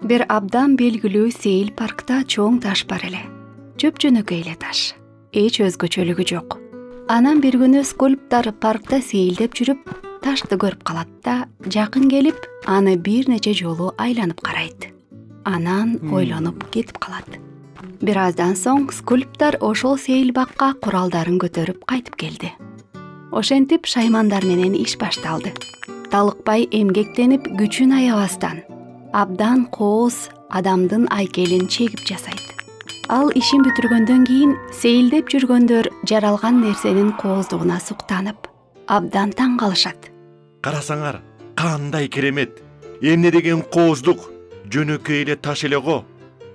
Бир абдан белгилүү сейил паркта чоң таш бар эле. Жөп-жөнөкөй эле таш. Эч өзгөчөлүгү жок. Анан бир күнү скульптор паркта сейилдеп жүрүп, ташты көрүп калат да, жакын келип, аны бир нече жолу айланып карайт. Анан ойлонуп кетип калат. Бир аздан соң скульптор ошол сейил бакка куралдарын көтөрүп кайтып келди. Ошентип шаймандар менен иш башталды. Талыкпай эмгектенип күчүн аябастан абдан кооз адамдын айкелин чегип жасайт. Ал ишин бүтүргөндөн кийин сейилдеп жүргөндөр жаралган нерсенин кооздугуна суктанып, абдан таң калышат. Карасаңар, кандай керемет! Эмне деген кооздук, жөнөкөй эле таш эле го.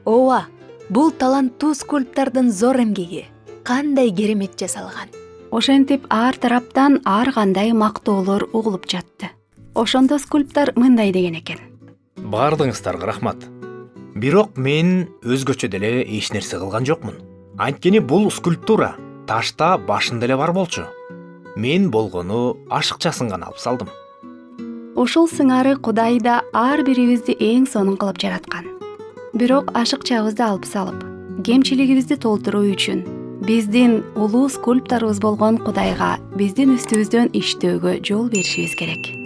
Ооба, бул таланттуу скульптордун зор эмгеги. Кандай керемет жасалган. Ошентип ар тараптан ар кандай мактоолор угулуп жатты. Ошондо скульптор мындай деген экен. Бардыңыздарга рахмат. Бирок мен өзгөчө деле эч нерсе кылган жокмун. Анткени бул скульптура ташта башында эле бар болчу. Мен болгону ашыкчасын гана алып салдым. Ушул сыңары Кудай да ар бирибизди эң сонун кылып жараткан. Бирок ашыкчабызды алып салып, кемчилигибизди толтуруу үчүн биздин улуу скульпторубуз болгон Кудайга биздин үстүбүздөн иштөөгө жол беришибиз керек.